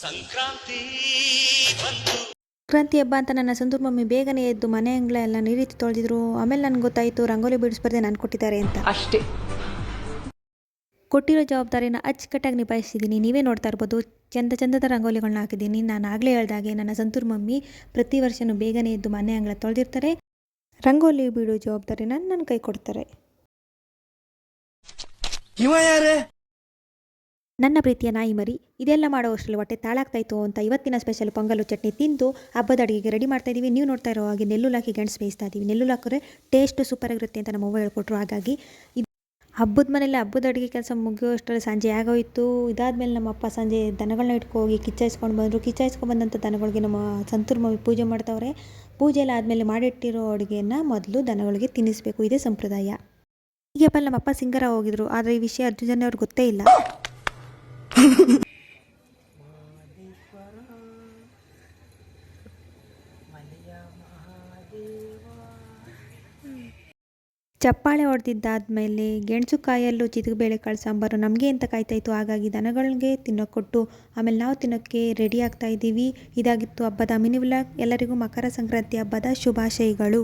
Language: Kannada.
ಸಂಕ್ರಾಂತಿ ಬಂತು. ಸಂಕ್ರಾಂತಿ ಹಬ್ಬ ಅಂತ ನನ್ನ ಸಂತೂರ್ ಮಮ್ಮಿ ಬೇಗನೆ ಎದ್ದು ಮನೆ ಅಂಗಳ ಎಲ್ಲ ನೀರಿತ್ತು ತೊಳೆದಿದ್ರು. ಆಮೇಲೆ ನನಗೆ ಗೊತ್ತಾಯಿತು ರಂಗೋಲಿ ಬಿಡಿಸ್ಬಾರ್ದೆ ನಾನು ಕೊಟ್ಟಿದ್ದಾರೆ ಅಂತ. ಅಷ್ಟೇ. ಕೊಟ್ಟಿರೋ ಜವಾಬ್ದಾರಿನ ಅಚ್ಚುಕಟ್ಟಾಗಿ ನಿಭಾಯಿಸಿದ್ದೀನಿ. ನೀವೇ ನೋಡ್ತಾ ಇರ್ಬೋದು ಚಂದದ ರಂಗೋಲಿಗಳನ್ನ ಹಾಕಿದ್ದೀನಿ. ನಾನು ಆಗಲೇ ಹೇಳ್ದಾಗೆ ನನ್ನ ಸಂತೂರ್ ಮಮ್ಮಿ ಪ್ರತಿ ವರ್ಷವೂ ಬೇಗನೆ ಎದ್ದು ಮನೆ ಅಂಗಳ ತೊಳೆದಿರ್ತಾರೆ. ರಂಗೋಲಿ ಬಿಡೋ ಜವಾಬ್ದಾರಿನ ನನ್ನ ಕೈ ಕೊಡ್ತಾರೆ. ನನ್ನ ಪ್ರೀತಿಯ ನಾಯಿ ಮರಿ, ಇದೆಲ್ಲ ಮಾಡೋ ಅಷ್ಟರಲ್ಲಿ ಹೊಟ್ಟೆ ತಾಳಾಗ್ತಾಯಿತ್ತು ಅಂತ ಇವತ್ತಿನ ಸ್ಪೆಷಲ್ ಪೊಂಗಲ್ಲು ಚಟ್ನಿ ತಿಂದು ಹಬ್ಬದ ಅಡುಗೆಗೆ ರೆಡಿ ಮಾಡ್ತಾ ಇದ್ದೀವಿ. ನೀವು ನೋಡ್ತಾ ಇರೋ ಹಾಗೆ ನೆಲ್ಲುಲ್ಲು ಹಾಕಿ ಗೆಣಸು ಬೇಯಿಸ್ತಾ ಇದ್ದೀವಿ. ನೆಲ್ಲುಲ್ಲು ಹಾಕಿದ್ರೆ ಟೇಸ್ಟ್ ಸೂಪರಾಗಿರುತ್ತೆ ಅಂತ ನಮ್ಮ ಅವ್ವ ಹೇಳ್ಕೊಟ್ರು. ಹಾಗಾಗಿ ಹಬ್ಬದ ಮನೇಲಿ ಹಬ್ಬದ ಅಡುಗೆ ಕೆಲಸ ಮುಗಿಯೋಷ್ಟರಲ್ಲಿ ಸಂಜೆ ಆಗೋಯಿತು. ಇದಾದಮೇಲೆ ನಮ್ಮ ಅಪ್ಪ ಸಂಜೆ ದನಗಳನ್ನ ಇಟ್ಕೋಗಿ ಕಿಚ್ಚಾಯಿಸ್ಕೊಂಡು ಬಂದರು. ಕಿಚ್ಚಾಯಿಸ್ಕೊಂಡು ಬಂದಂಥ ದನಗಳಿಗೆ ನಮ್ಮ ಸಂತೂರ್ ಮಮ್ಮಿ ಪೂಜೆ ಮಾಡ್ತವ್ರೆ. ಪೂಜೆ ಎಲ್ಲ ಆದಮೇಲೆ ಮಾಡಿಟ್ಟಿರೋ ಅಡುಗೆನ ಮೊದಲು ದನಗಳಿಗೆ ತಿನ್ನಿಸ್ಬೇಕು, ಇದೇ ಸಂಪ್ರದಾಯ. ಹೀಗೆ ನಮ್ಮ ಅಪ್ಪ ಸಿಂಗರ ಹೋಗಿದ್ರು, ಆದರೆ ಈ ವಿಷಯ ಅರ್ಜುನ್ ಅವ್ರಿಗೆ ಗೊತ್ತೇ ಇಲ್ಲ. ಚಪ್ಪಾಳೆ ಹೊಡೆದಿದ್ದಾದ್ಮೇಲೆ ಗೆಣಸು ಕಾಯಲ್ಲೂ ಚಿತಕಬೇಳೆ ಕಾಳು ಸಾಂಬಾರು ನಮಗೆ ಅಂತ ಕಾಯ್ತಾಯಿತ್ತು. ಹಾಗಾಗಿ ದನಗಳಿಗೆ ತಿನ್ನೋಕೆ ಕೊಟ್ಟು ಆಮೇಲೆ ನಾವು ತಿನ್ನೋಕ್ಕೆ ರೆಡಿ ಆಗ್ತಾ ಇದ್ದೀವಿ. ಇದಾಗಿತ್ತು ಹಬ್ಬದ ಮಿನಿ ವ್ಲಾಗ್. ಎಲ್ಲರಿಗೂ ಮಕರ ಸಂಕ್ರಾಂತಿ ಹಬ್ಬದ ಶುಭಾಶಯಗಳು.